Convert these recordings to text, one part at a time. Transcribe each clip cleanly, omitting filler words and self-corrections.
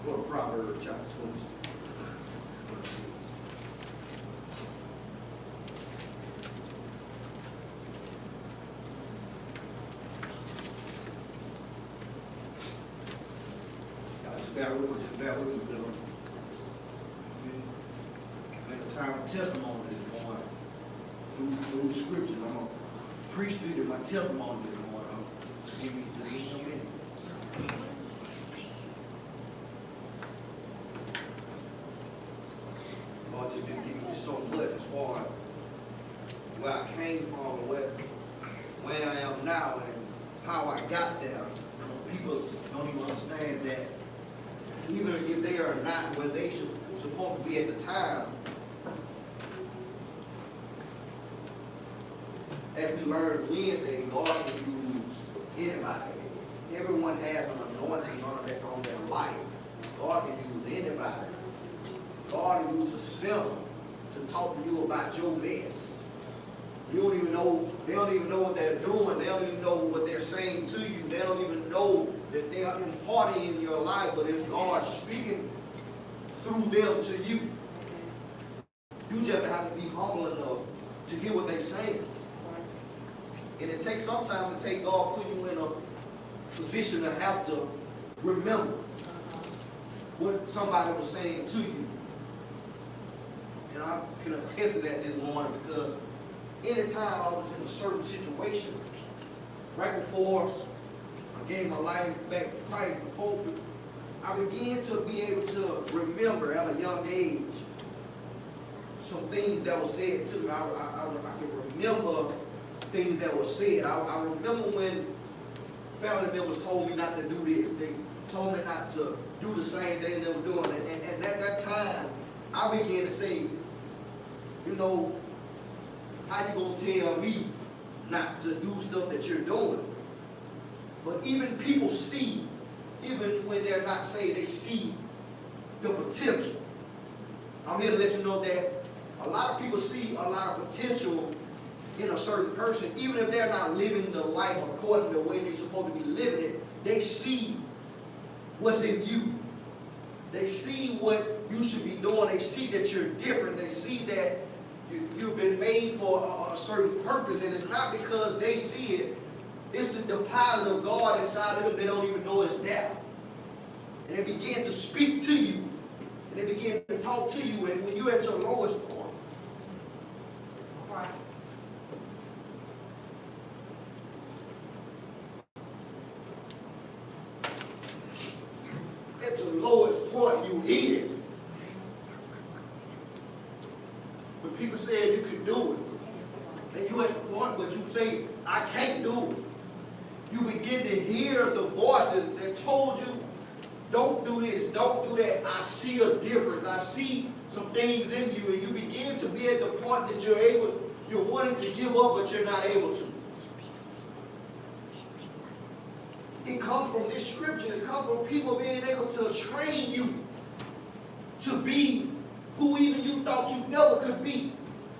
Go to Proverbs chapter 20. Verse 6. Just bear with me, because in the time of testimony this morning, through scriptures, I'm going to preach to you my testimony this morning. I'll give you just a minute. God just been giving me so much as far as where I came from, where I am now, and how I got there. People don't even understand that even if they are not where they supposed to be at the time, as we learned Wednesday, God can use anybody. Everyone has an anointing on their life. God can use anybody. God can use a sinner to talk to you about your mess. You don't even know, they don't even know what they're doing. They don't even know what they're saying to you. They don't even know that they are imparting in your life, but it's God speaking through them to you. You just have to be humble enough to hear what they're saying. And it takes some time to take God, put you in a position to have to remember what somebody was saying to you. And I can attest to that this morning, because anytime I was in a certain situation, right before I gave my life back to Christ, I began to be able to remember at a young age some things that were said to me. I can remember things that were said. I remember when family members told me not to do this. They told me not to do the same thing they were doing. And at that time, I began to say, you know, how you gonna tell me not to do stuff that you're doing? But even people see, even when they're not saved, they see the potential. I'm here to let you know that a lot of people see a lot of potential in a certain person, even if they're not living the life according to the way they're supposed to be living it. They see what's in you. They see what you should be doing. They see that you're different. They see that you've been made for a certain purpose, and it's not because they see it. It's the deposit of God inside of them. They don't even know it's there. And they begin to speak to you, and they begin to talk to you, and when you're at your lowest point, right. at your lowest point, you hear it. When people say you can do it, and you at the point where you say, I can't do it, you begin to hear the voices that told you, don't do this, don't do that. I see a difference. I see some things in you, and you begin to be at the point that you're wanting to give up, but you're not able to. It comes from this scripture. It comes from people being able to train you to be who even you thought you never could be.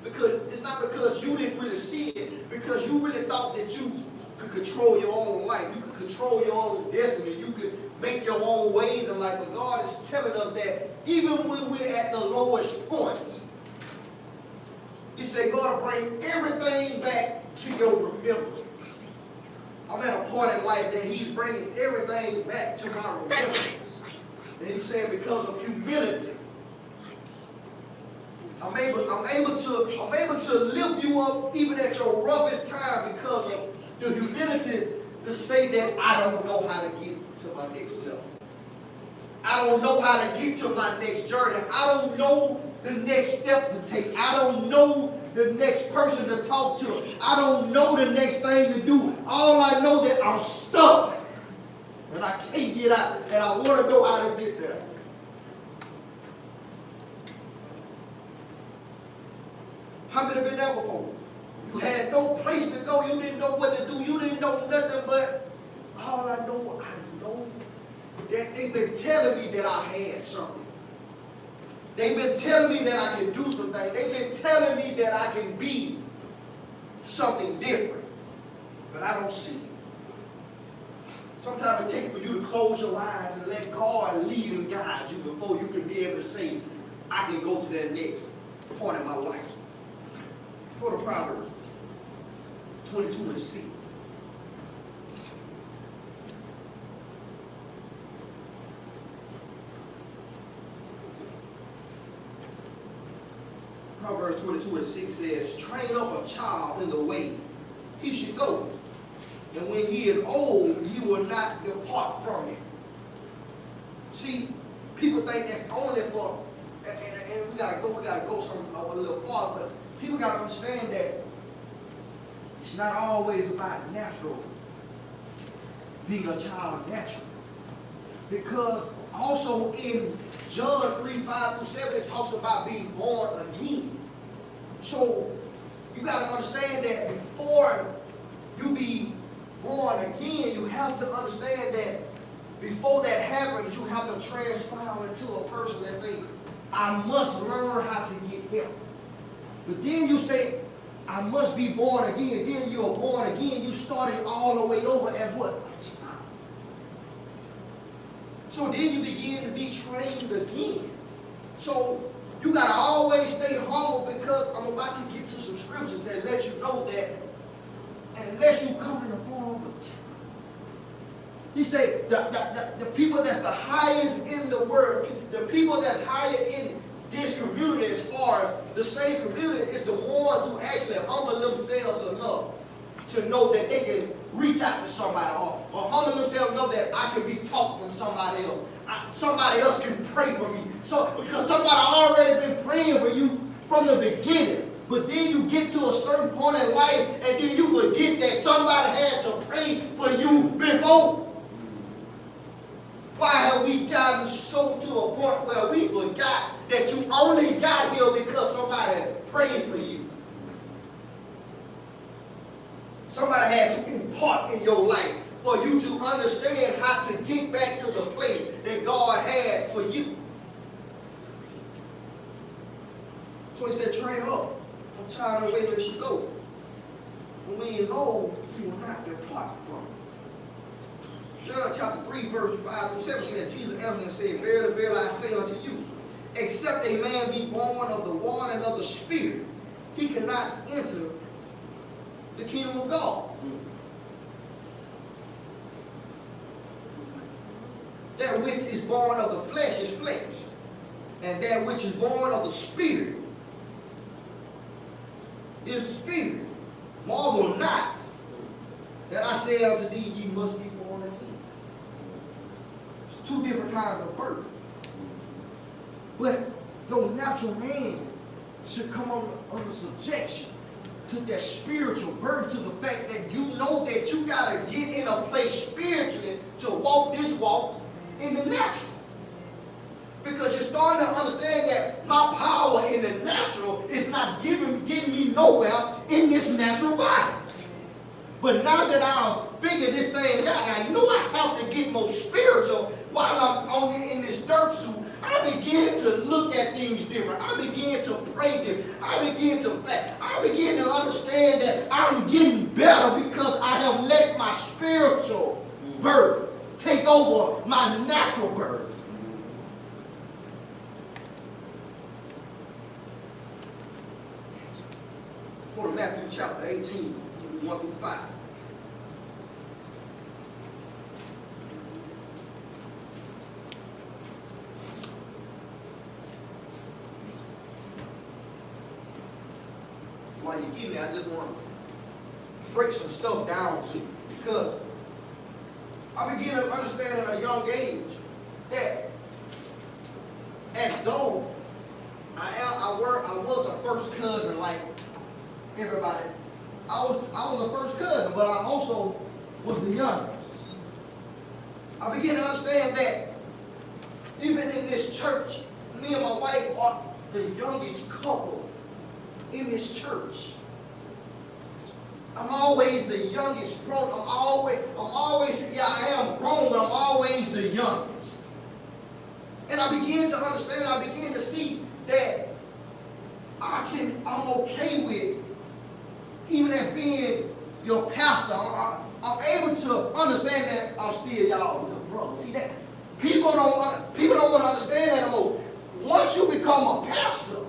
Because it's not because you didn't really see it, because you really thought that you could control your own life. You could control your own destiny. You could make your own ways in life. But God is telling us that even when we're at the lowest point, He said, God will bring everything back to your remembrance. I'm at a point in life that He's bringing everything back to my remembrance. And He said, because of humility, I'm able to lift you up even at your roughest time, because of the humility to say that I don't know how to get to my next level. I don't know how to get to my next journey. I don't know the next step to take. I don't know the next person to talk to. I don't know the next thing to do. All I know that I'm stuck and I can't get out, and I want to know how to get there. How many have been there before? You had no place to go. You didn't know what to do. You didn't know nothing, but all I know that they've been telling me that I had something. They've been telling me that I can do something. They've been telling me that I can be something different, but I don't see it. Sometimes it takes for you to close your eyes and let God lead and guide you before you can be able to say, I can go to that next point in my life. Go to Proverbs 22:6. Proverbs 22:6 says, train up a child in the way he should go, and when he is old, he will not depart from it. See, people think that's only for, and we gotta go some a little farther, but people gotta understand that it's not always about natural, being a child of natural. Because also in John 3:5-7, it talks about being born again. So you gotta understand that before you be born again, you have to understand that before that happens, you have to transpire into a person that say, I must learn how to get help. But then you say, I must be born again. Then you are born again. You started all the way over as what? A child. So then you begin to be trained again. So you got to always stay humble, because I'm about to get to some scriptures that let you know that unless you come in the form of a child. He said the people that's the highest in the world, the people that's higher in this community as far as the same community, is the ones who actually humble themselves enough to know that they can reach out to somebody, or humble themselves know that I can be taught from somebody else. Somebody else can pray for me. So because somebody already been praying for you from the beginning. But then you get to a certain point in life and then you forget that somebody had to pray for you before. Why have we gotten so to a point where we forgot that you only got here because somebody prayed for you? Somebody had to impart in your life for you to understand how to get back to the place that God had for you. So he said, train up a child in the way that he should go. And when he is old, he will not depart from it. John chapter 3, verse 5-7 said, Jesus answered and said, verily, verily, I say unto you, except a man be born of the water and of the Spirit, he cannot enter the kingdom of God. That which is born of the flesh is flesh, and that which is born of the Spirit is spirit. Marvel not that I say unto thee, ye must be born again. It's two different kinds of birth. But your natural man should come under subjection to that spiritual birth, to the fact that you know that you got to get in a place spiritually to walk this walk in the natural. Because you're starting to understand that my power in the natural is not getting me nowhere in this natural body. But now that I've figured this thing out, I know I have to get more spiritual while I'm only in this dirt suit. I begin to look at things different. I begin to pray different. I begin to fast. I begin to understand that I'm getting better because I have let my spiritual birth take over my natural birth. Go to Matthew chapter 18, 1-5. While you're getting there, I just want to break some stuff down to you, because I began to understand at a young age that as though I was a first cousin like everybody. I was a first cousin, but I also was the youngest. I began to understand that even in this church, me and my wife are the youngest couple in this church. I'm always the youngest grown. I'm always, yeah, I am grown, but I'm always the youngest. And I began to understand, I began to see that I'm okay with, even as being your pastor, I'm able to understand that I'm still y'all little brother. See that? People don't want to understand that anymore. Once you become a pastor,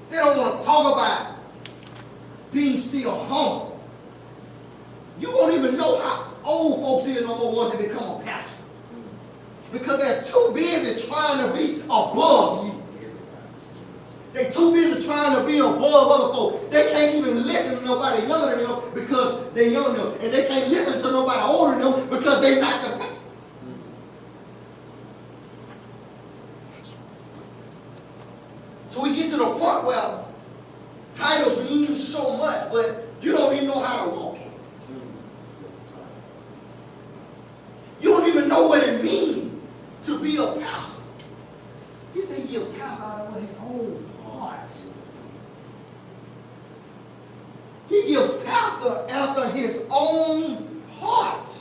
they don't want to talk about being still humble. You won't even know how old folks is no more once they become a pastor. Because they're too busy trying to be above you. They're too busy trying to be above other folks. They can't even listen to nobody younger than them because they're younger than them. And they can't listen to nobody older than them because they're not the pastor. So we get to the point where titles mean so much, but you don't even know how to walk it. You don't even know what it means to be a pastor. He said he give pastor out of his own heart. He gives pastor after his own heart.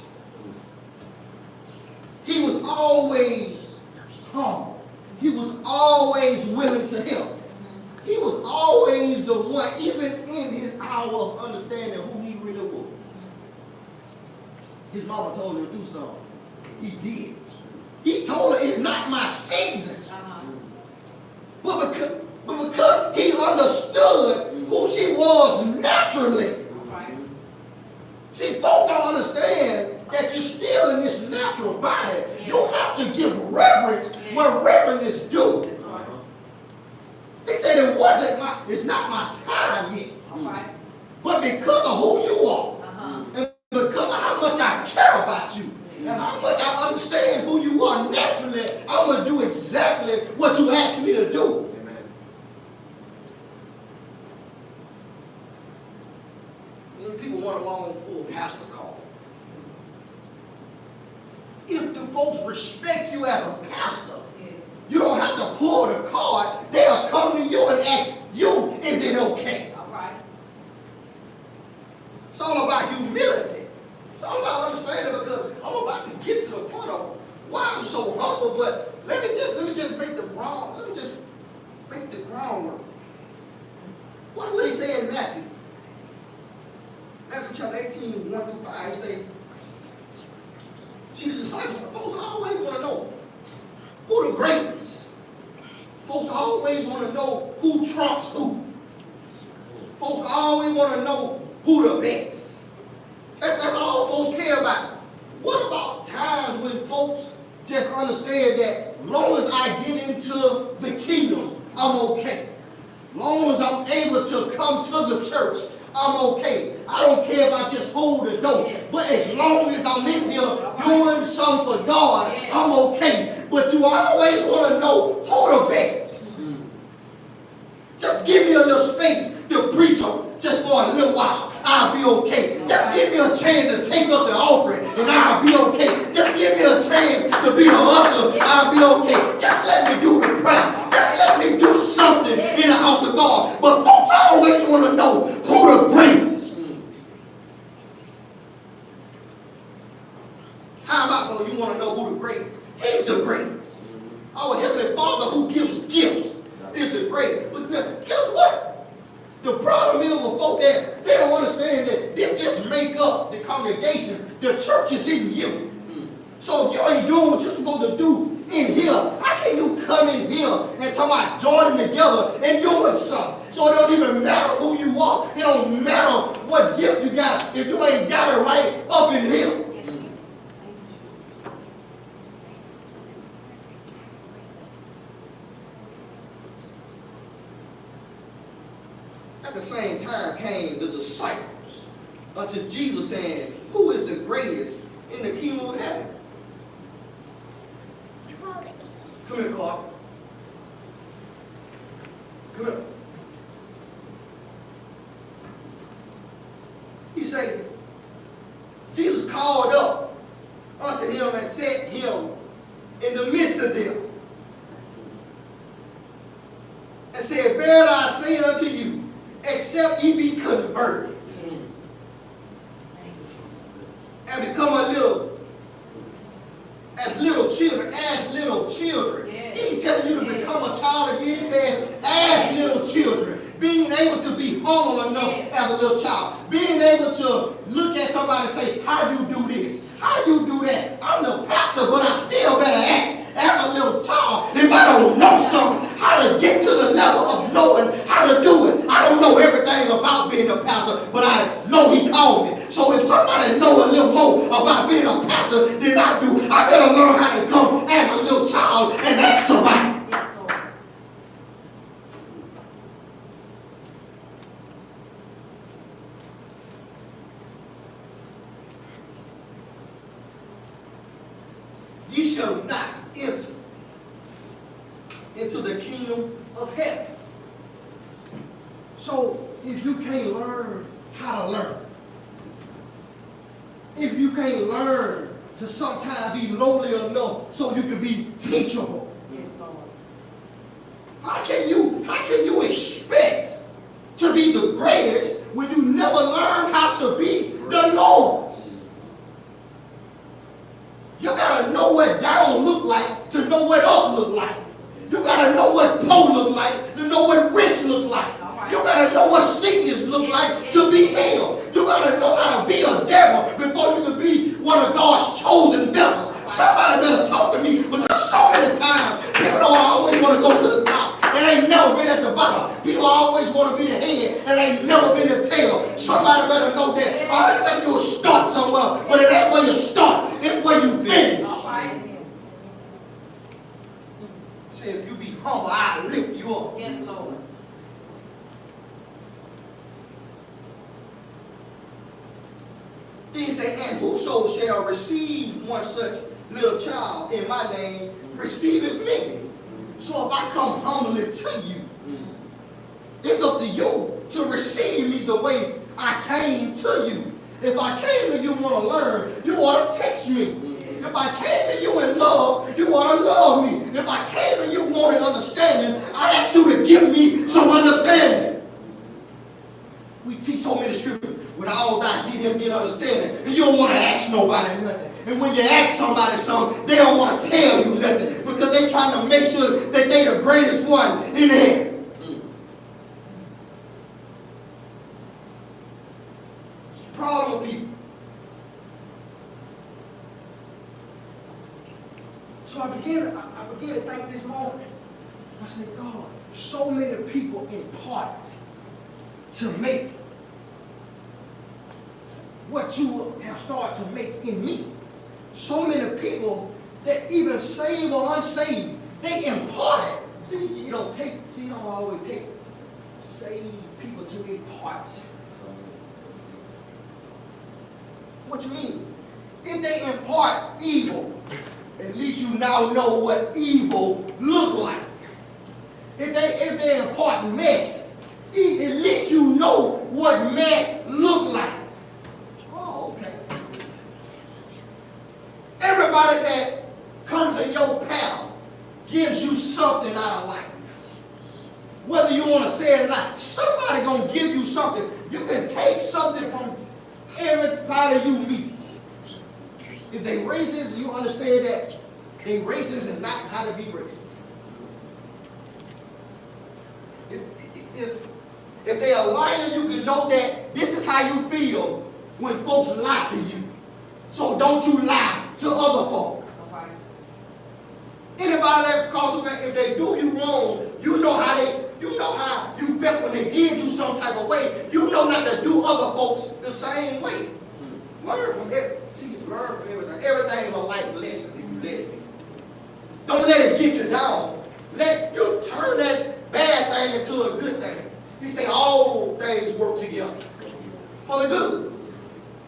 He was always humble. He was always willing to help. He was always the one, even in his hour of understanding who he really was. His mama told him to do something. He did. He told her, it's not my season. But because he understood who she was naturally. See, folks don't understand that you're still in this natural body. You have to give reverence where reverence is due. They said it's not my time yet. But because of who you are, and because of how much I care about you, and how much I understand who you are naturally, I'm going to do exactly what you asked me to do. Amen. And people want a long full pastor call. If the folks respect you as a pastor, you don't have to pull the card. They'll come to you and ask you, is it okay? All right. It's all about humility. It's all about understanding, because I'm about to get to the point of why I'm so humble, but let me just make the groundwork. What would he say in Matthew? Matthew chapter 18, 1 through 5, he say, see, the disciples, folks always want to know who the greatest. Folks always want to know who trumps who. Folks always want to know who the best. That's all folks care about. What about times when folks just understand that as long as I get into the kingdom, I'm okay. As long as I'm able to come to the church, I'm okay. I don't care if I just hold the door. But as long as I'm in here doing something for God, I'm okay. But you always want to know who the best. Just give me a little space to preach on just for a little while. I'll be okay. Just give me a chance to take up the offering and I'll be okay. Just give me a chance to be the usher. I'll be okay. Just let me do the prayer. Just let me do something in the house of God. But folks always want to know who the greatest. Time out, for you want to know who the greatest. He's the greatest. Our Heavenly Father who gives gifts is the greatest. But guess what? The problem is with folk that they don't understand that this just make up the congregation. The church is in you. So if you ain't doing what you're supposed to do in here, how can you come in here and talk about joining together and doing something? So it don't even matter who you are. It don't matter what gift you got if you ain't got it right up in here. At the same time came the disciples unto Jesus saying, who is the greatest in the kingdom of heaven? Come here, Clark. Come here. He said, Jesus called up unto him and set him in the midst of them and said, verily I say unto you, except ye be converted and become as little children. He ain't telling you to become a child again. He says, as little children. being able to be humble enough as a little child, being able to look at somebody and say, how do you do this? How do you do that? I'm the pastor, but I still better ask as a little child if I don't know something, how to get to the level of knowing how to do it. I don't know everything about being a pastor, but I know he called me. So if somebody know a little more about being a pastor than I do, I better learn how to come as a little child and ask somebody. Ye shall not enter into the kingdom of heaven. So if you can't learn how to learn, if you can't learn to sometimes be lowly enough so you can be teachable, how can you expect to be the greatest when you never learn how to be the Lord's? You gotta know what down look like to know what up look like. You gotta know what poor look like to know what rich look like. You gotta know what sickness look like to be healed. You gotta know how to be a devil before you can be one of God's chosen vessels. Somebody better talk to me, but there's so many times people don't always want to go to the top and ain't never been at the bottom. People always want to be the head and ain't never been the tail. Somebody better know that all you gotta do is start somewhere, but it ain't where you start, it's where you finish. Say if you be humble, I'll lift you up. Yes, Lord. Then he said, and whoso shall receive one such little child in my name, receiveth me. So if I come humbly to you, it's up to you to receive me the way I came to you. If I came to you want to learn, you ought to teach me. If I came to you in love, you ought to love me. If I came to you wanting understanding, I ask you to give me some understanding. We teach so many scriptures. With all thy get him get understanding. And you don't want to ask nobody nothing. And when you ask somebody something, they don't want to tell you nothing. Because they're trying to make sure that they're the greatest one in there. It's a problem with people. So I began to think this morning. I said, God, so many people impart to make what you have started to make in me. So many people that even saved or unsaved, they impart it. See, you don't always take saved people to impart. What you mean? If they impart evil, at least you now know what evil look like. If they impart mess, at least you know what mess look like. Everybody that comes in your path gives you something out of life. Whether you want to say it or not, somebody going to give you something. You can take something from everybody you meet. If they racist, you understand that they racist and not how to be racist. If they are lying, you can know that this is how you feel when folks lie to you. So don't you lie to other folk. Okay. Anybody that calls you, if they do you wrong, you know how you felt when they did you some type of way. You know not to do other folks the same way. Learn from everything. See, learn from everything. Everything is a life lesson if you let it be. Don't let it get you down. Let you turn that bad thing into a good thing. He say all things work together for the good.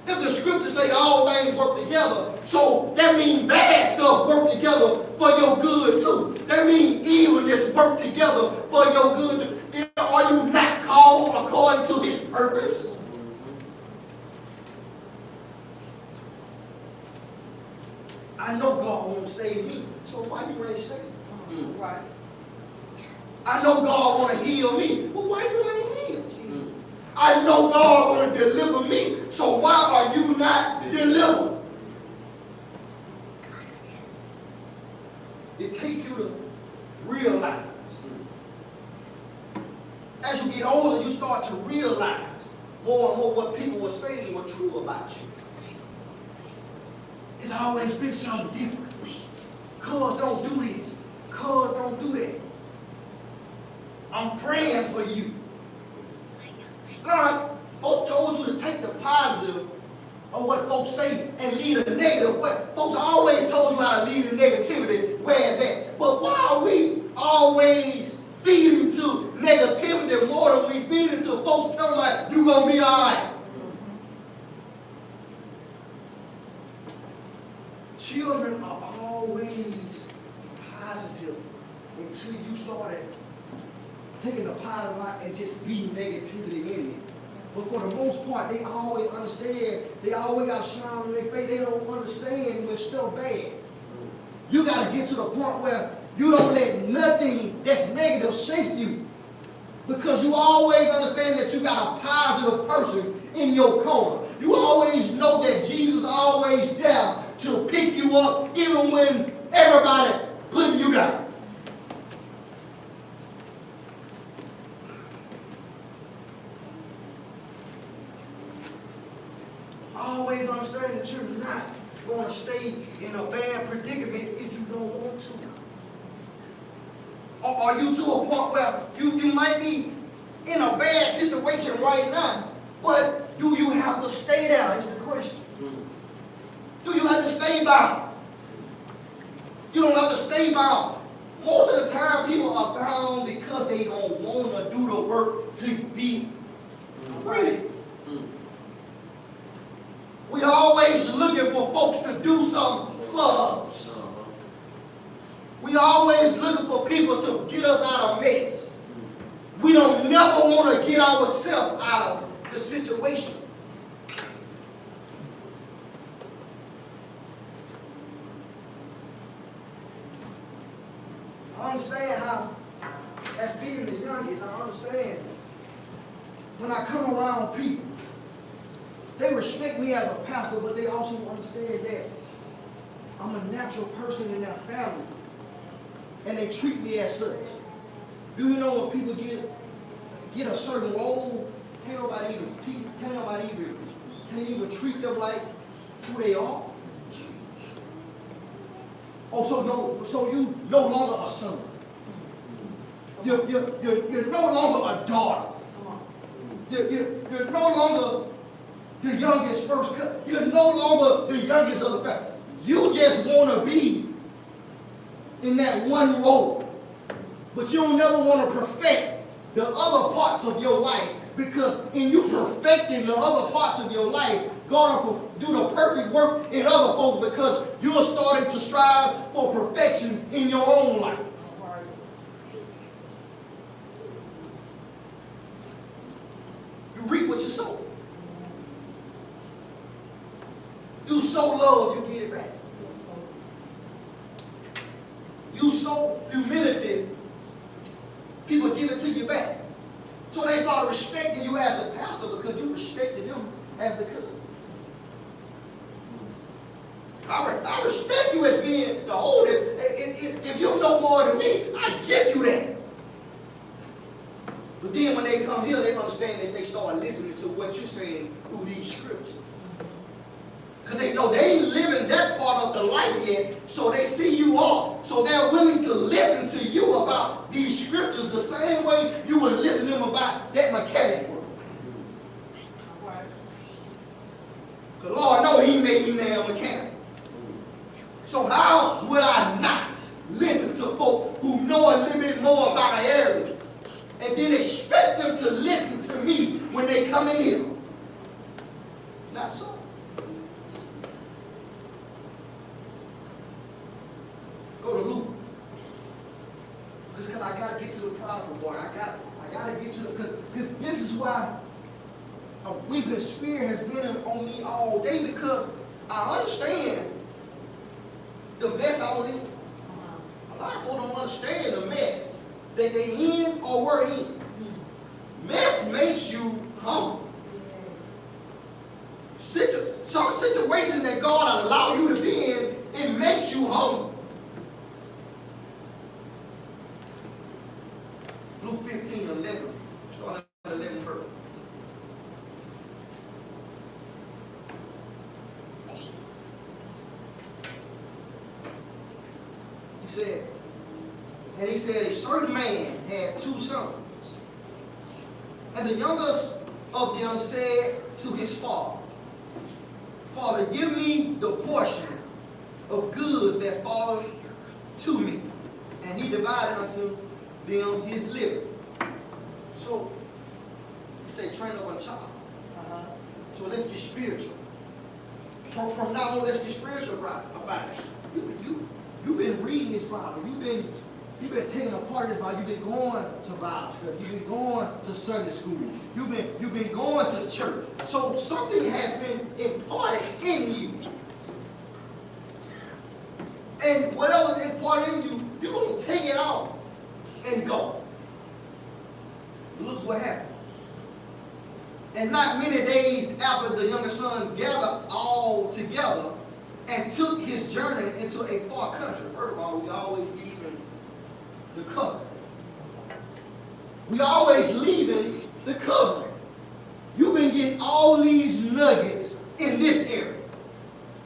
If the scriptures say all things work together, so that means bad stuff work together for your good too. That means evilness work together for your good. Are you not called according to his purpose? I know God won't save me, so why you ain't saved me? Right. I know God want to heal me, but why you ain't healed? I know God want to deliver me, so why are you not delivered? It takes you to realize As you get older, you start to realize more and more what people were saying were true about you. It's always been something different. Cuz don't do this. Cuz don't do that. I'm praying for you. God, folks told you to take the positive of what folks say and leave the negative. What folks always told you how to leave the negativity. Where is that? But why are we always feeding to negativity more than we feed into folks telling like you gonna be all right? Children are always positive until you started taking the positive out and just beating negativity in it. But for the most part, they always understand. They always got a smile on their face. They don't understand when stuff bad. You got to get to the point where you don't let nothing that's negative shake you. Because you always understand that you got a positive person in your corner. You always know that Jesus is always there to pick you up even when everybody putting you down. Always understand that you're not going to stay in a bad predicament if you don't want to. Or are you to a point where you might be in a bad situation right now, but do you have to stay there is the question. Do you have to stay bound? You don't have to stay bound. Most of the time people are bound because they don't want to do the work to be free. We always looking for folks to do something for us. We always looking for people to get us out of mess. We don't never want to get ourselves out of the situation. I understand how, as being the youngest, I understand when I come around people, they respect me as a pastor, but they also understand that I'm a natural person in their family. And they treat me as such. Do you know when people get a certain role, can't nobody even treat them like who they are? Oh, so you no longer a son. You're no longer a daughter. You're no longer the youngest first cousin. You're no longer the youngest of the family. You just want to be in that one role. But you don't never want to perfect the other parts of your life, because in you perfecting the other parts of your life, God will do the perfect work in other folks because you're starting to strive for perfection in your own life. You reap what you sow. You sow love, you get it back. You sow humility, people give it to you back. So they start respecting you as the pastor because you respected them as the cousin. I respect you as being the oldest. If you know more than me, I give you that. But then when they come here, they understand that they start listening to what you're saying through these scriptures. Because they know they ain't living that part of the life yet, so they see you all. So they're willing to listen to you about these scriptures the same way you would listen to them about that mechanic work. The Lord knows He made me now a mechanic. So how would I not listen to folk who know a little bit more about an area and then expect them to listen to me when they come in here? Not so. Go to Luke. Because I got to get to the prodigal boy. I got to get to the, because this is why a weeping spirit has been on me all day, because I understand the mess I was in. A lot of people don't understand the mess that they in or were in. Mess makes you humble. Some situation that God allow you to be in, it makes you humble. Luke 15:11 He said a certain man had 2 sons. And the youngest of them said to his father, Father, give me the portion of goods that fall to me. And he divided unto them his living. So, he said, train up a child. So let's get spiritual. From now on, let's get spiritual about it. You've been reading this Bible. You've been taking a part of this Bible. You've been going to Bible study. You've been going to Sunday school. You've been going to church. So something has been imparted in you. And whatever is imparted in you, you're going to take it out and go. Look what happened. And not many days after, the younger son gathered all together and took his journey into a far country. First of all, we always leaving the covenant. We always leaving the covenant. You've been getting all these nuggets in this area.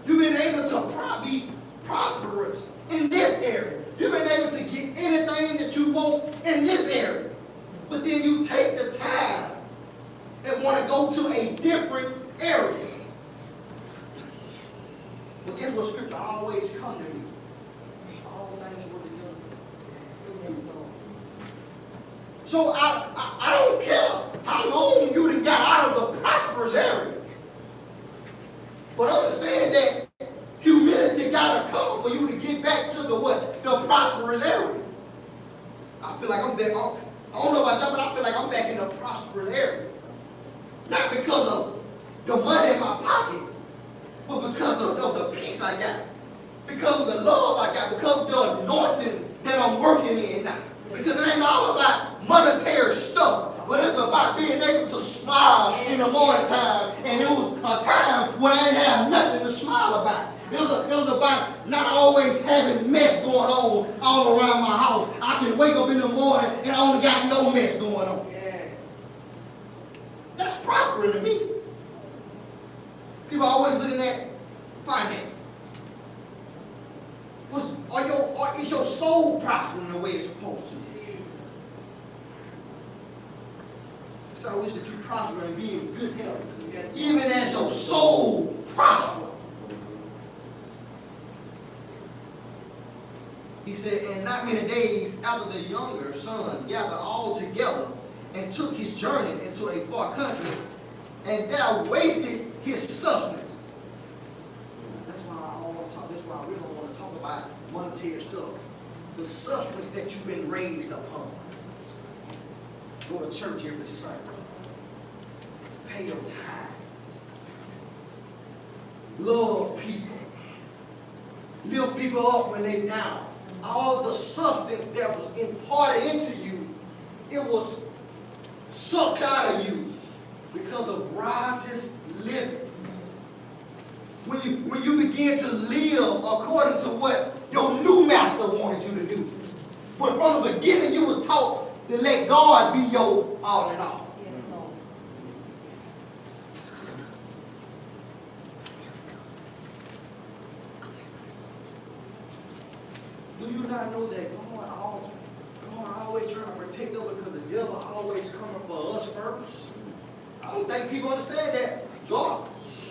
You've been able to be prosperous in this area. You've been able to get anything that you want in this area. But then you take the time and want to go to a different area. But guess what scripture always come to me? All things work together. So I don't care how long you done got out of the prosperous area. But understand that humility got to come for you to get back to the what? The prosperous area. I feel like I'm there. I don't know about y'all, but I feel like I'm back in the prosperous area. Not because of the money in my pocket, but because of the peace I got. Because of the love I got. Because of the anointing that I'm working in now. Because it ain't all about monetary stuff, but it's about being able to smile in the morning time. And it was a time when I didn't have nothing to smile about. It was about not always having mess going on all around my house. I can wake up in the morning and I only got no mess going on. That's prospering to me. People are always looking at finance. Is your soul prospering the way it's supposed to? So I wish that you prosper and be in good health, even as your soul prospers. He said, and not many days after, the younger son gathered all together and took his journey into a far country, and there wasted his substance. That's why I don't want to talk. That's why we don't want to talk about monetary stuff. The substance that you've been raised upon. Go to church every Sunday. Pay your tithes. Love people. Lift people up when they're down. All the substance that was imparted into you, it was sucked out of you because of riotous living. When you begin to live according to what your new master wanted you to do. But from the beginning, you were taught to let God be your all in all. Yes, Lord. Do you not know that God always trying to protect us because the devil always coming for us first? I don't think people understand that. God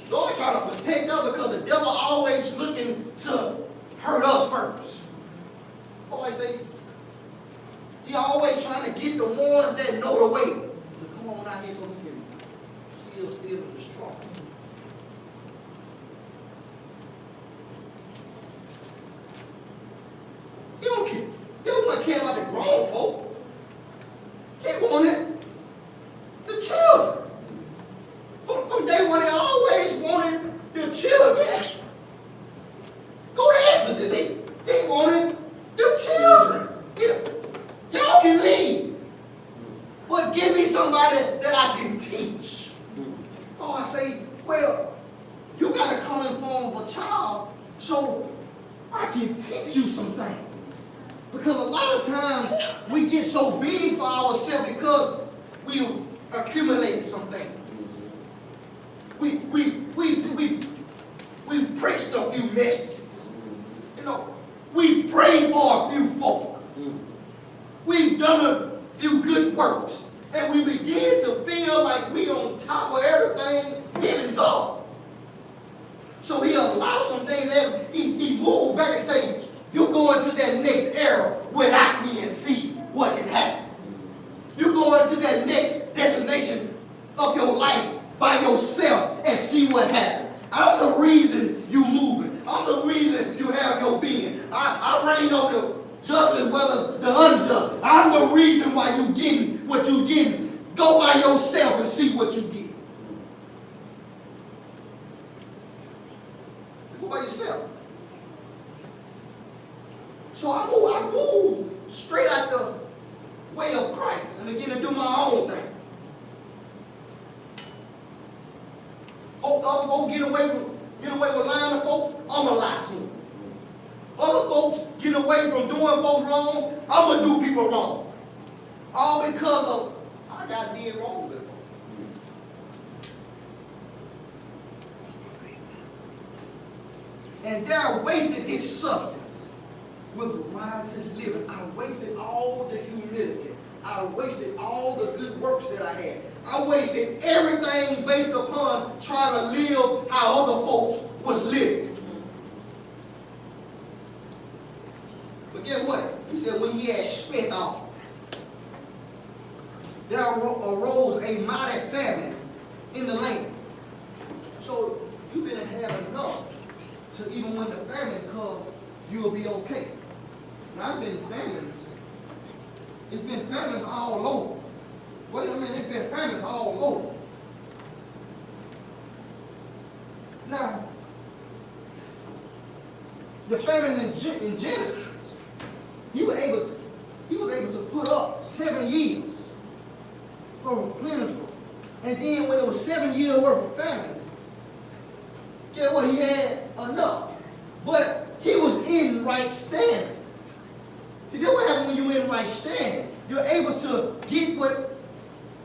trying to protect us because the devil always looking to hurt us first. Always say, he always trying to get the ones that know the way to come on out here so he can steal, and destroy. He don't care. He don't want to care about the grown folk. He wanted the children. From day one, he always wanted the children. Go to Exodus. He wanted the children. Y'all can leave. But give me somebody that I can teach. Oh, I say, well, you got to come in form of a child so I can teach you some things. Because a lot of times we get so big for ourselves because we accumulated some things. We've preached a few messages. You know, we've prayed for a few folk. We've done a few good works. And we begin to feel like we on top of everything in God. So he allowed some things that he moved back and say, you go into that next era without me and see what can happen. You go into that next destination of your life by yourself and see what happens. I'm the reason you moving. I'm the reason you have your being. I reign on the just as well as the unjust. I'm the reason why you getting what you getting. Go by yourself and see what you get. Go by yourself. So I move straight out the way of Christ and begin to do my own thing. Other folks get away with lying to folks, I'm going to lie to them. Other folks get away from doing folks wrong, I'm going to do people wrong. All because of, I got did wrong with them. And there wasted his substance with riotous living. I wasted all the humility. I wasted all the good works that I had. I wasted everything based upon trying to live how other folks was living. But guess what? He said when he had spent all, there arose a mighty famine in the land. So you better have enough to even when the famine comes, you'll be okay. Now I've been famines. It's been famines all over. Wait a minute, it's been famines all over. Now, the famine in Genesis, he was able to put up 7 years for plentiful. And then when it was 7 years worth of famine, guess what? He had enough. But he was in right standing. See, that's what happens when you're in right standing. You're able to get what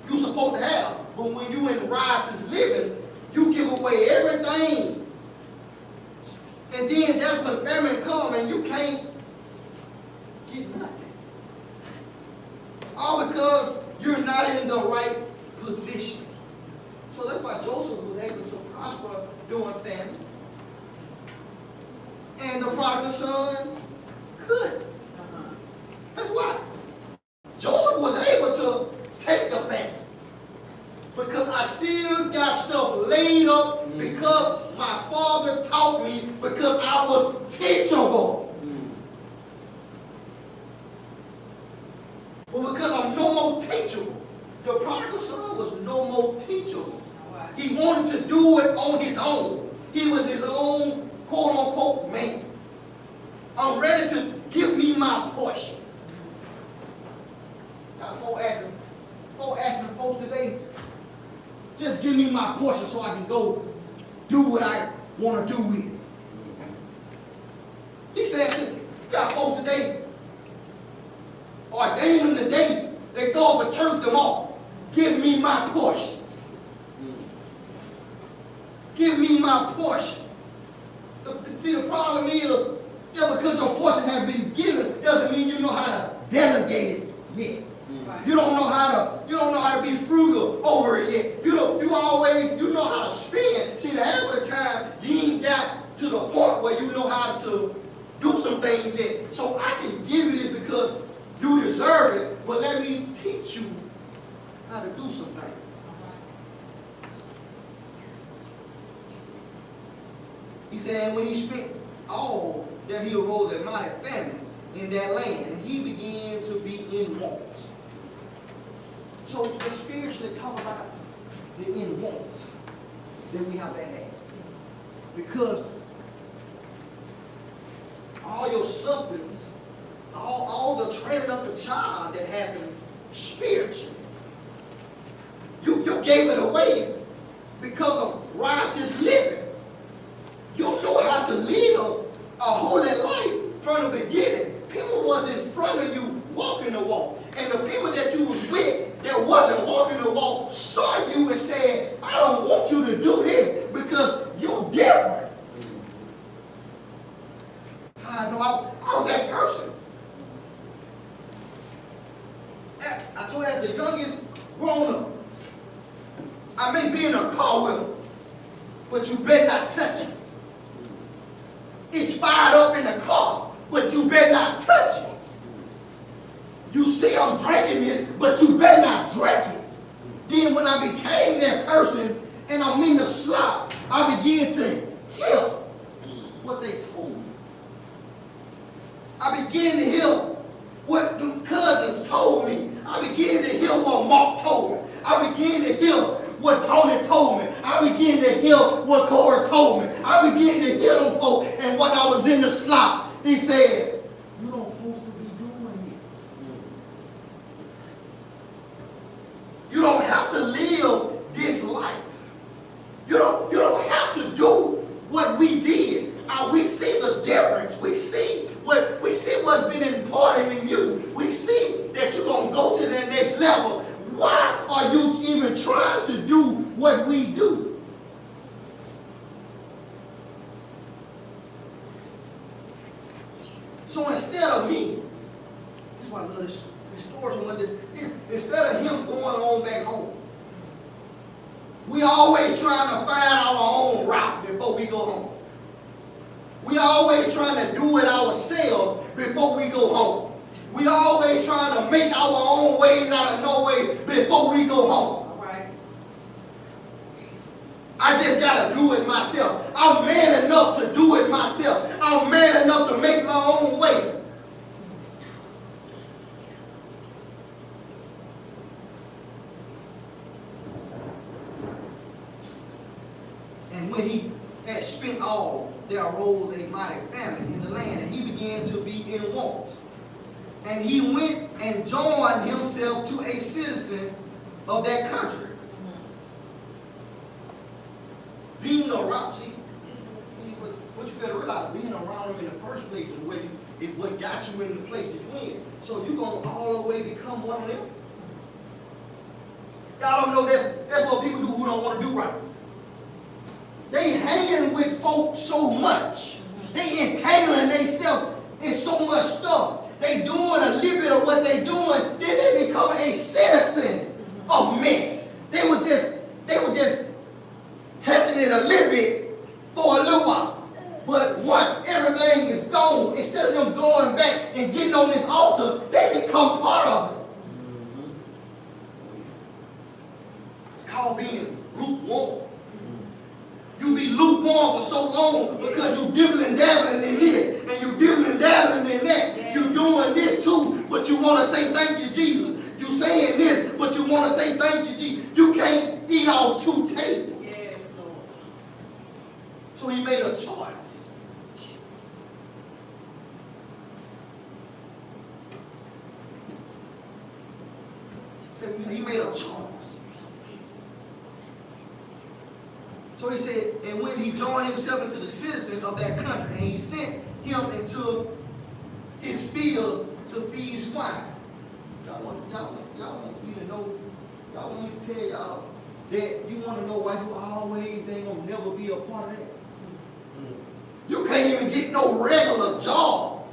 you're supposed to have. But when you're in righteous living, you give away everything. And then that's when famine comes and you can't get nothing. All because you're not in the right position. So that's why Joseph was able to prosper during famine. And the prodigal son couldn't. That's why. Joseph was able to take the famine. Because I still got stuff laid up because my father taught me, because I was teachable. But because I'm no more teachable, the prodigal son was no more teachable. He wanted to do it on his own. He was his own quote-unquote man. I'm ready to give me my portion. Got folks asking folks today, just give me my portion so I can go do what I want to do with it. He said, got folks today, ordaining them today, they go up and turn them off. Give me my portion. Give me my portion. See, the problem is, just because your portion has been given doesn't mean you know how to delegate it yet. You don't know how to be frugal over it yet. You know how to spend. See, the half of the time you ain't got to the point where you know how to do some things yet. So I can give you this because you deserve it, but let me teach you how to do some things. He said, when he spent all that, he arose a mighty famine in that land, and he began to be in want. So they spiritually talk about the in want that we have to have. Because all your substance, all the training of the child that happened spiritually, you gave it away because of righteous living. You know how to live a holy life from the beginning. People was in front of you walking the walk. And the people that you was with that wasn't walking the walk saw you and said, I don't want you to do this because you different. I know I was that person. I told you, as the youngest grown up, I may be in a car with him, but you better not touch it. It's fired up in the car, but you better not touch it. You see I'm drinking this, but you better not drink it. Then when I became that person and I'm in the slop, I began to hear what they told me. I began to hear what the cousins told me. I began to hear what Mark told me. I began to hear what Tony told me. I began to hear what Corey told me. I began to hear them folk, and when I was in the slop, he said, you don't supposed to be doing this. You don't have to live this life. You don't have to do what we did. We see the difference. We see what's been imparted in you. We see that you're gonna go to the next level. Why are you even trying to do what we do? So instead of me, this is why I love this story. Instead of him going on back home, we always trying to find our own route before we go home. We always trying to do it ourselves before we go home. We always trying to make our own ways out of no way before we go home. All right. I just got to do it myself. I'm man enough to do it myself. I'm man enough to make my own way. And when he had spent all, there arose a mighty famine in the land, and he began to be in want. And he went and joined himself to a citizen of that country. Being around, see, what you fail to realize, being around him in the first place is what got you in the place that you're in. So you're going to all the way become one of them. Y'all don't know that's what people do who don't want to do right. They hanging with folks so much. They entangling themselves in so much stuff. They doing a little bit of what they doing, then they become a citizen of mess. They were just touching it a little bit for a little while. But once everything is gone, instead of them going back and getting on this altar, they become part of it. It's called being lukewarm. You be lukewarm for so long because you dibbling dabbling in this and you dibbling dabbling in that. You doing this too, but you want to say thank you, Jesus. You saying this, but you want to say thank you, Jesus. You can't eat off two tables. Yes, Lord. So he made a choice. He made a choice. So he said, and when he joined himself into the citizen of that country, and he sent him into his field to feed swine. Y'all want me to know, y'all want me to tell y'all that you want to know why you always ain't gonna never be a part of that? You can't even get no regular job.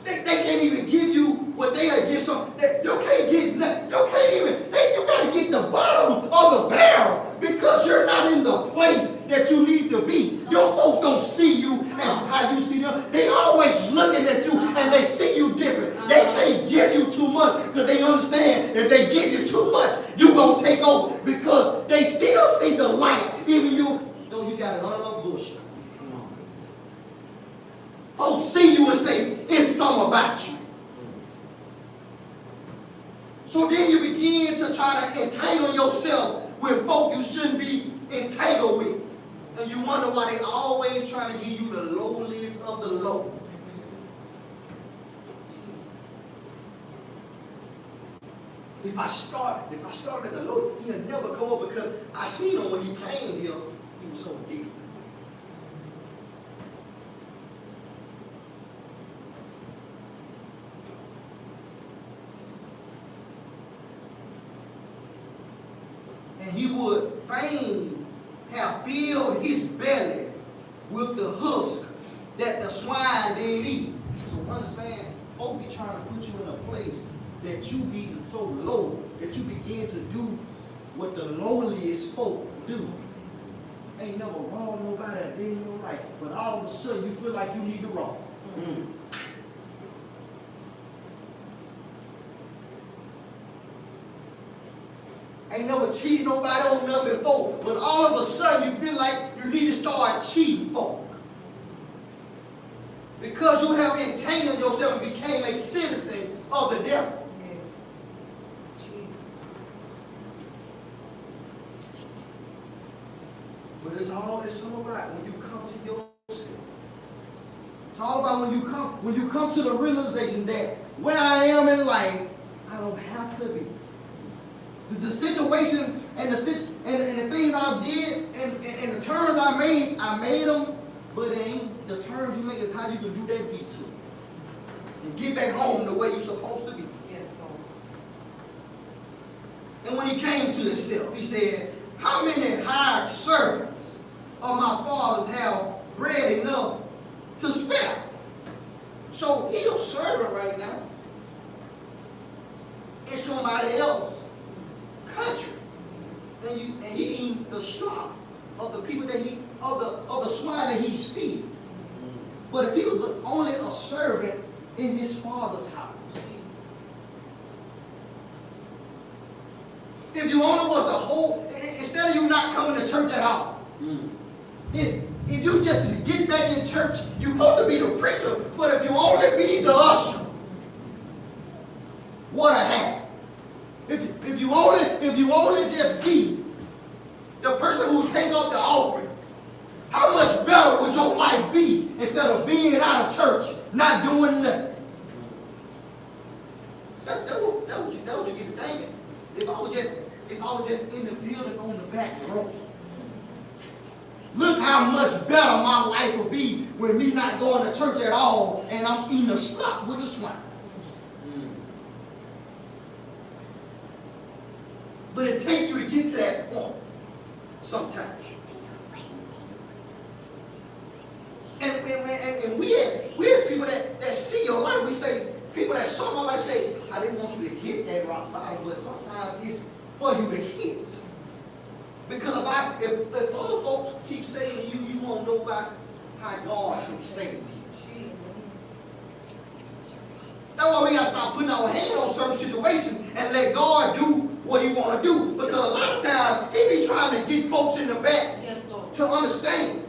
They can't even give you what they'll give some. You can't get nothing. You can't even. You got to get the bottom of the barrel because you're not in the place that you need to be. Your folks don't see you as how you see them. They always looking at you and they see you different. They can't give you too much because they understand if they give you too much, you're going to take over because they still see the light. Even though you got it under a bushel. Folks see you and say, it's something about you. So then you begin to try to entangle yourself with folk you shouldn't be entangled with. And you wonder why they always trying to give you the lowliest of the low. If I start at the low, he'll never come up because I seen him when he came here, he was so deep. And he would fain have filled his belly with the husk that the swine did eat. So understand, folks be trying to put you in a place that you be so low that you begin to do what the lowliest folk do. Ain't never wrong nobody a day in your life, but all of a sudden you feel like you need to wrong. Ain't never cheated nobody on nothing before, but all of a sudden you feel like you need to start cheating folk. Because you have entangled yourself and became a citizen of the devil. But it's all about when you come to yourself. It's all about when you come to the realization that where I am in life, I don't have to be. The situations and the things I did and the turns I made them, but it ain't the turns you make is how you can do that beat to. And get back home the way you're supposed to be. Yes, Lord. And when he came to himself, he said, how many hired servants of my fathers have bread enough to spare? So he's a servant right now in somebody else's country. And he eating the slop of the people that of the swine that he's feeding. But if he was only a servant in his father's house, if you only was the whole, instead of you not coming to church at all, if you just get back in church, you're supposed to be the preacher, but if you only be the usher, what a hat. If you only just be the person who's taking up the offering, how much better would your life be instead of being out of church, not doing nothing? That's what you get to thinking. If I was just in the building on the back row, look how much better my life would be with me not going to church at all and I'm eating a slop with a swine. But it takes you to get to that point sometimes. And we as people that see your life, we say, people that saw my life say, I didn't want you to hit that rock bottom, but sometimes it's for you to hit. Because if other folks keep saying you won't know about how God can save you. That's why we got to stop putting our hand on certain situations and let God do what he want to do. Because a lot of times, he be trying to get folks in the back to understand.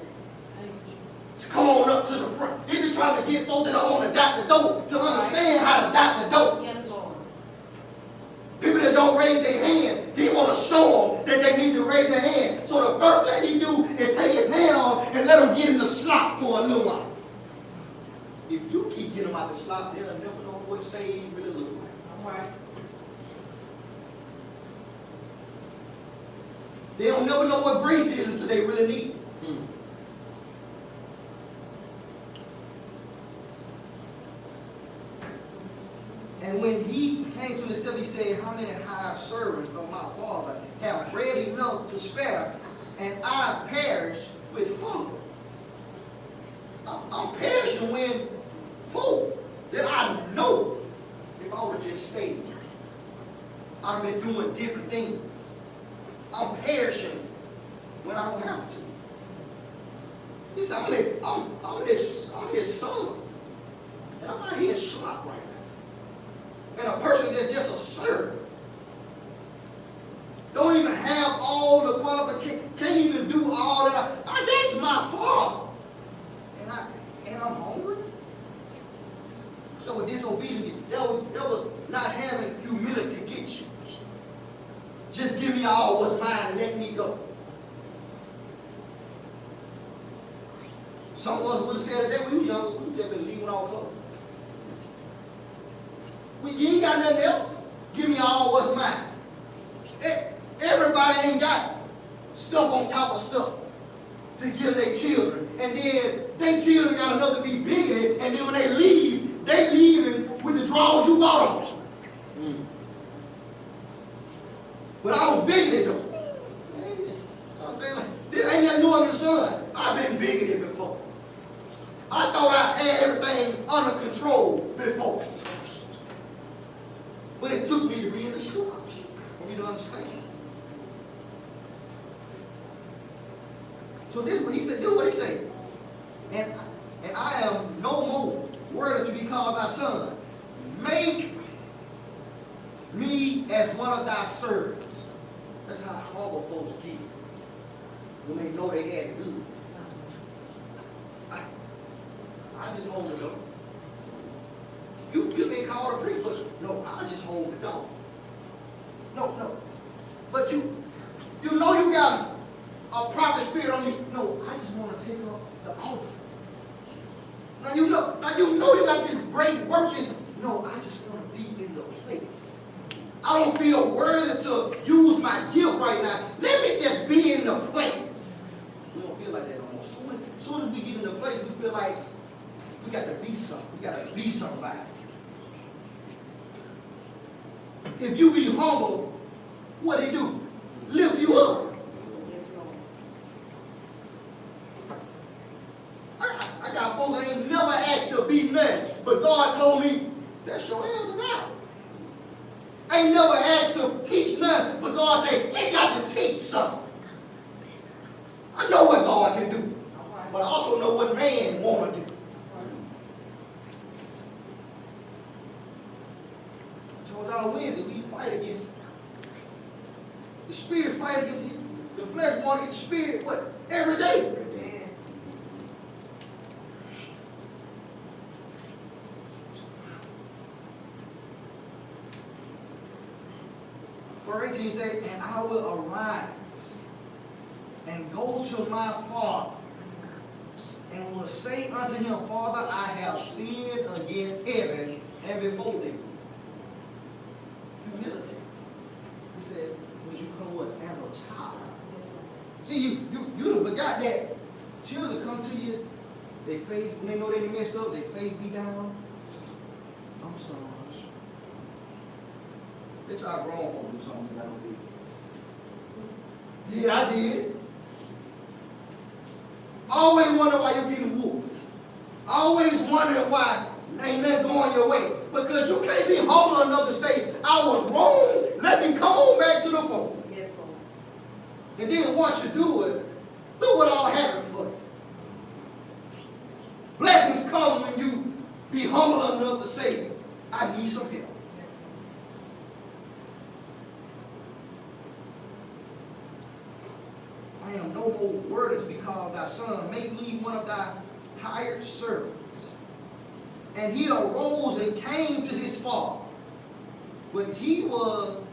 To come on up to the front. He be trying to get folks that are on the dot the door to understand how to dot the door. Yes, Lord. People that don't raise their hand, he want to show them that they need to raise their hand. So the first thing he do is take his hand off and let them get in the slop for a little while. If you keep getting them out the slop, they'll never know what saved really look like. All right. They'll never know what grace is until they really need it. And when he came to himself, he said, how many hired servants of my father have bread enough to spare, and I perish with hunger? I'm perishing when folk that I know, if I would have just stayed, I've been doing different things. I'm perishing when I don't have to. He said, I'm his son. And I'm out here slop right now. And a person that's just a servant, don't even have all the qualifications, can't even do all that. That's my father. And I'm hungry. That was disobedience. That was not having humility get you. Just give me all what's mine and let me go. Some of us would have said that when we were young, we just been leaving our clothes. You ain't got nothing else. Give me all what's mine. Everybody ain't got stuff on top of stuff to give their children. And then their children got enough to be bigoted, and then when they leaving with the drawers you bought them. But I was bigoted though. I'm saying, like, this ain't nothing new under the sun. I've been bigoted before. I thought I had everything under control before. But it took me to be in the store for me to understand. So this is what he said. This is what he said. And I am no more worthy to be called thy son. Make me as one of thy servants. That's how humble folks get when they know they had it good. I just hold the door. You've been called a priest, but no, I just hold the door. No. But you know you got a prophet spirit on you. No, I just want to take up the offering. Now you know you got this great work. No, I just want to be in the place. I don't feel worthy to use my gift right now. Let me just be in the place. We don't feel like that no more. As soon as we get in the place, we feel like we got to be something. We got to be somebody. If you be humble, what do he do? Lift you up. I got folks that ain't never asked to be nothing, but God told me, that's your elder now. I ain't never asked to teach nothing, but God said, you got to teach something. I know what God can do, but I also know what man want to do. I told y'all Wednesday, we fight against the spirit, fight against the flesh, want to get the spirit, what? Every day. Verse 18 says, and I will arise and go to my father and will say unto him, Father, I have sinned against heaven and before thee. Humility. He said, when you come what? As a child. See, you forgot that children come to you, they face, when they know they messed up, they face be down. I'm sorry. They try grown folk to do something that I don't do. Yeah, I did. Always wonder why you're getting whooped. Always wondering why ain't nothing going your way. Because you can't be humble enough to say, I was wrong. Let me come on back to the phone. Yes, Lord. And then once you do it, look what all happened for you. Blessings come when you be humble enough to say, I need some help. I am no more worthy to be called thy son. Make me one of thy hired servants. And he arose and came to his father. But he was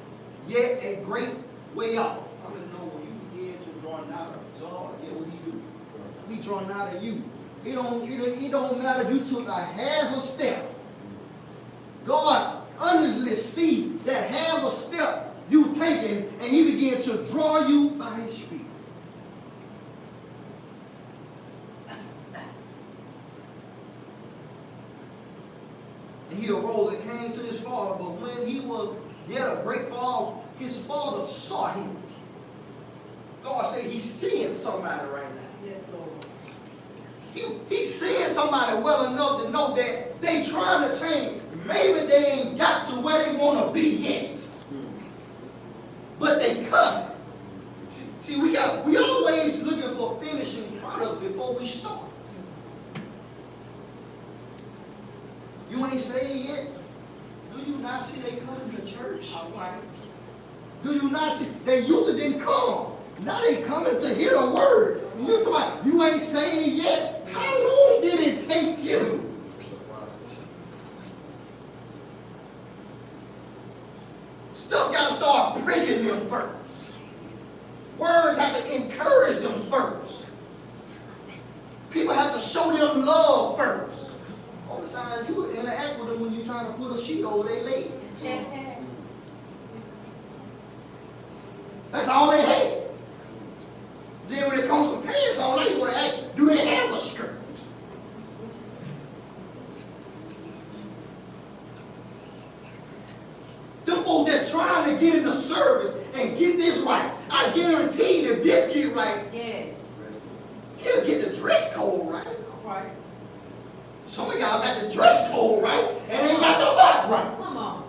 yet a great way off. I mean, no, when you begin to draw nigh to God, yeah, what he do? He draw nigh to you. It don't matter if you took a half a step. God honestly see that half a step you taking, and he began to draw you by his spirit. And he arose and came to his father, but when he was yet a great fall, his father saw him. God said he's seeing somebody right now. Yes, Lord. He's seeing somebody well enough to know that they trying to change. Maybe they ain't got to where they want to be yet. But they coming. See, we always looking for finishing product before we start. You ain't saved yet? Do you not see they coming to church? Do you not see? They usually didn't come. Now they coming to hear the word. You talking about, you ain't saved yet? How long did it take you? Stuff got to start breaking them first. Words have to encourage them first. People have to show them love first. All the time you interact with them when you're trying to put a sheet over their legs. That's all they had. Then when it comes to pants on, they want to ask, do they have a skirt? Them folks that's trying to get in the service and get this right, I guarantee if this get right, yes, he'll get the dress code right. Right. Some of y'all got the dress code right and ain't got the heart right. Come on.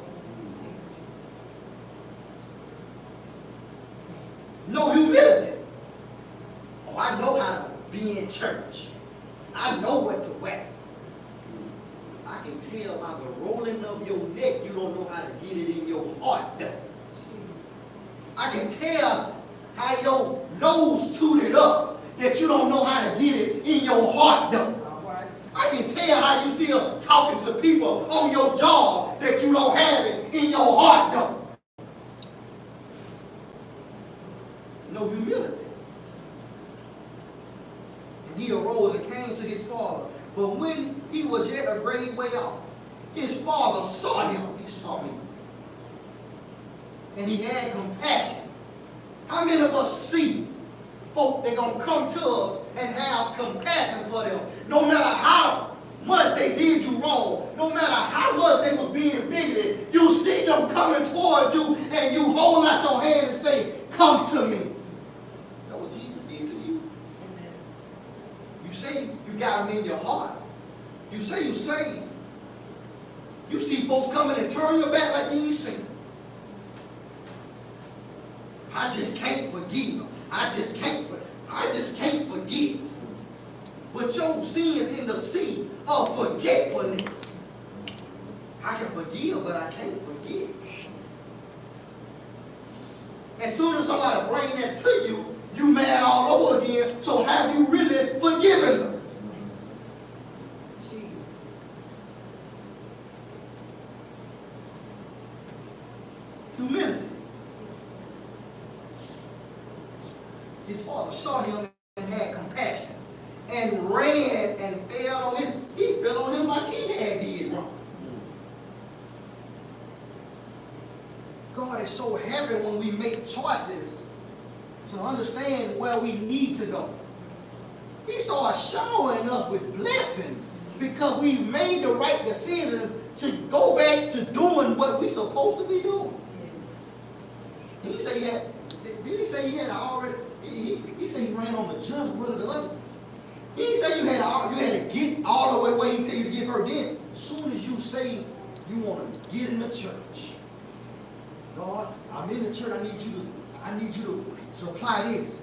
No humility. Oh, I know how to be in church. I know what to wear. I can tell by the rolling of your neck, you don't know how to get it in your heart though. I can tell how your nose tooted up that you don't know how to get it in your heart though. I can tell how you still talking to people on your job that you don't have it in your heart though. No humility. And he arose and came to his father. But when he was yet a great way off, his father saw him. He saw me. And he had compassion. How many of us see folk that gonna come to us and have compassion for them? No matter how much they did you wrong, no matter how much they was being bigoted, you see them coming towards you and you hold out your hand and say, come to me. That's what Jesus did to you. Amen. You say you got them in your heart. You say you saved. You see folks coming and turn your back like you ain't seen. I just can't forgive them. I just can't forget. But your sin is in the sea of forgetfulness. I can forgive, but I can't forget. As soon as somebody bring that to you, you mad all over again. So have you really forgiven them? Humility. His father saw him and had compassion and ran and fell on him. He fell on him like he had did wrong. God is so happy when we make choices to understand where we need to go. He starts showering us with blessings because we made the right decisions to go back to doing what we're supposed to be doing. He said he had, did he say he had already, he said he ran on the just one of the other. He didn't say you had to get all the way where he tell you to get her then. As soon as you say you want to get in the church, God, I'm in the church, I need you to supply this.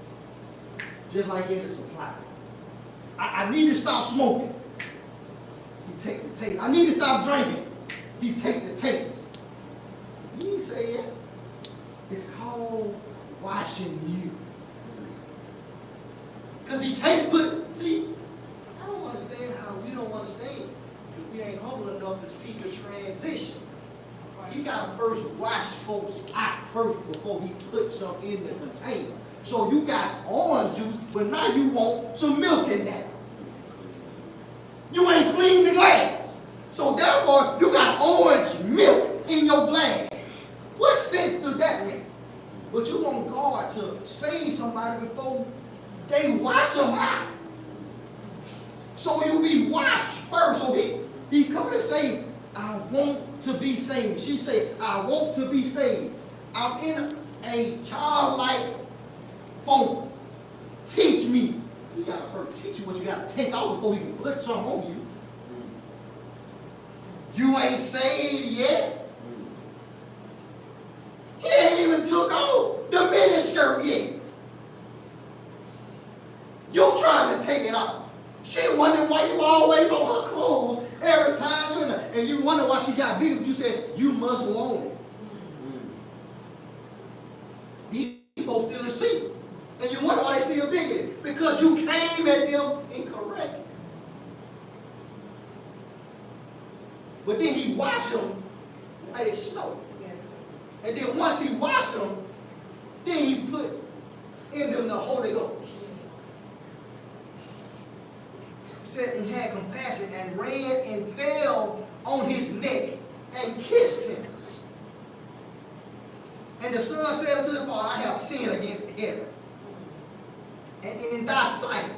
Just like in the supply. I need to stop smoking. He take the taste. I need to stop drinking. He take the taste. He didn't say it. It's called washing you. Because he can't see, I don't understand how we don't understand. Because we ain't humble enough to see the transition. He got to first wash folks out first before he puts some in the container. So you got orange juice, but now you want some milk in there. You ain't cleaned the glass. So therefore, you got orange milk in your glass. What sense does that make? But you want God to save somebody before they wash them out. So you be washed first. So he come and say, I want to be saved. She said, I want to be saved. I'm in a childlike phone. Teach me. You got to first teach you what you got to take out before he can put something on you. You ain't saved yet. He ain't even took off the miniskirt yet. You're trying to take it off. She wondered why you always on her clothes every time you're in there. And you wonder why she got big, but you said, you must want it. These folks still see. And you wonder why they still big. Because you came at them incorrectly. But then he washed them like it snowed. And then once he washed them, then he put in them the Holy Ghost. He said he had compassion and ran and fell on his neck and kissed him. And the son said unto the father, I have sinned against heaven and in thy sight,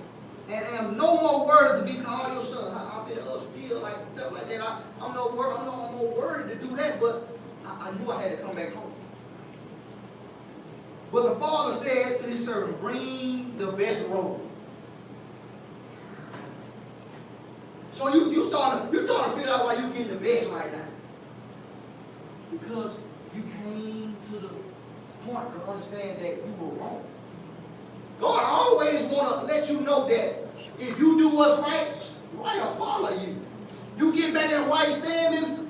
and am no more worthy to be called your son. I feel like felt like that. I'm no more worthy to do that, but I knew I had to come back home. But the father said to his servant, bring the best robe. So you starting to figure out why you getting the best right now. Because you came to the point to understand that you were wrong. God always want to let you know that if you do what's right, right will follow you. You get back in right standings,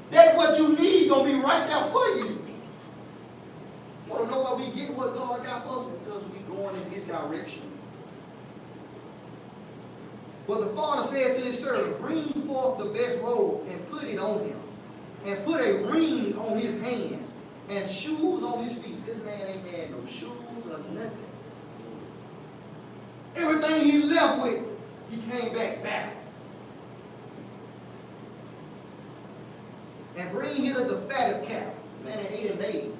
that's what you need gonna be right there for you. Want to know why we get what God got for us? Because we going in His direction. But the Father said to His servant, bring forth the best robe and put it on him, and put a ring on his hand and shoes on his feet. This man ain't had no shoes or nothing. Everything he left with, he came back back. And bring hither the fattest calf. Man, in 8 days.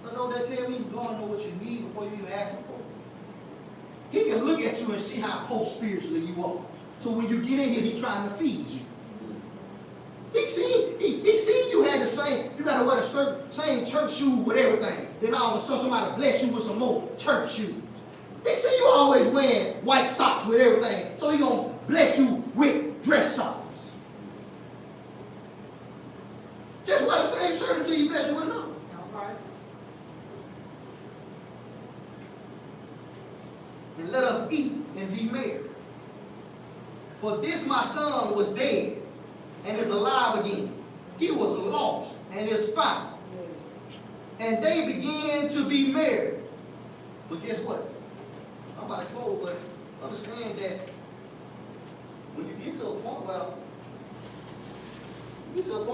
I know that tell me God know what you need before you even ask him for it. He can look at you and see how close spiritually you are. So when you get in here, he's trying to feed you. He seen you had the same, you gotta wear the same church shoes with everything. Then all of a sudden somebody bless you with some more church shoes. He see you always wearing white socks with everything. So he gonna bless you with dress socks. Just wear the same shirt until he bless you with another. Right. And let us eat and be merry. For this my son was dead and is alive again. He was lost and is found. And they began to be merry. But guess what? I'm about to close, but understand that when you get to a point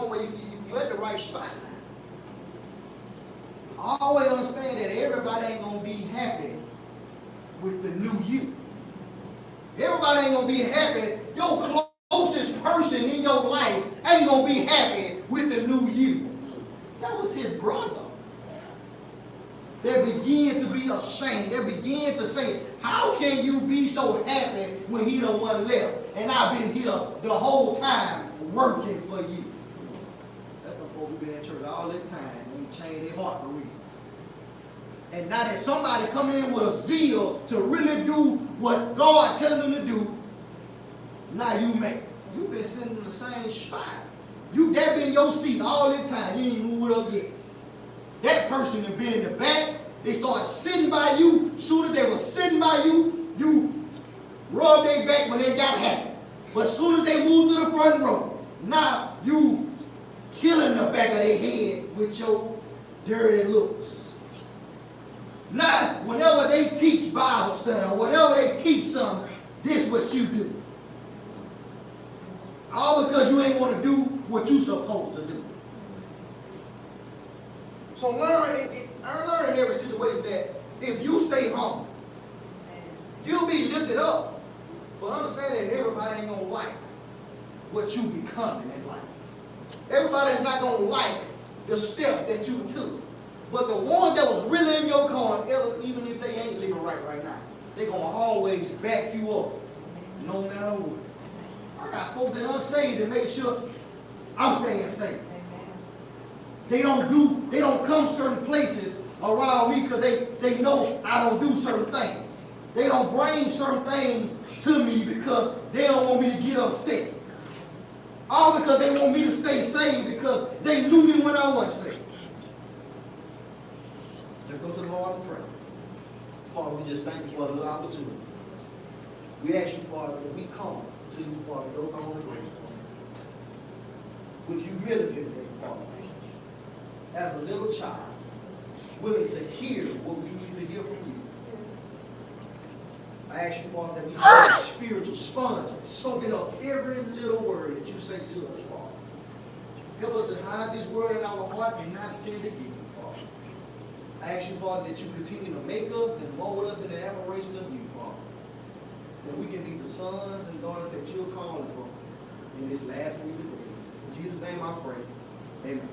where you're at the right spot. Always understand that everybody ain't gonna be happy with the new you. Everybody ain't gonna be happy. Your closest person in your life ain't gonna be happy with the new you. That was his brother. They began to be ashamed. They began to say, how can you be so happy when he the one left? And I've been here the whole time working for you. That's before we've been in church all the time. And we changed their heart for real. And now that somebody come in with a zeal to really do what God telling them to do, now you've been sitting in the same spot. That been your seat all the time. You ain't moved up yet. That person has been in the back. They start sitting by you. Soon as they were sitting by you, you rubbed their back when they got happy. But soon as they moved to the front row, now you killing the back of their head with your dirty looks. Now, whenever they teach Bible study or whenever they teach something, this is what you do. All because you ain't want to do what you supposed to do. So learn in every situation that if you stay humble, you'll be lifted up. But understand that everybody ain't going to like what you becoming in life. Everybody's not going to like the step that you took. But the one that was really in your corner, even if they ain't living right now, they're going to always back you up, no matter what. I got folks that unsaved to make sure I'm staying safe. They don't come certain places around me because they know I don't do certain things. They don't bring certain things to me because they don't want me to get upset. All because they want me to stay safe because they knew me when I wasn't safe. Let's go to the Lord and pray. Father, we just thank you for the opportunity. We ask you, Father, that we come to you, Father, your throne of grace, with humility today, Father. As a little child, willing to hear what we need to hear from you. I ask you, Father, that we have spiritual sponges, soaking up every little word that you say to us, Father. Help us to hide this word in our heart and not sin it again, Father. I ask you, Father, that you continue to make us and mold us in the admiration of you, Father. That we can be the sons and daughters that you're calling for in this last week of the day. In Jesus' name I pray. Amen.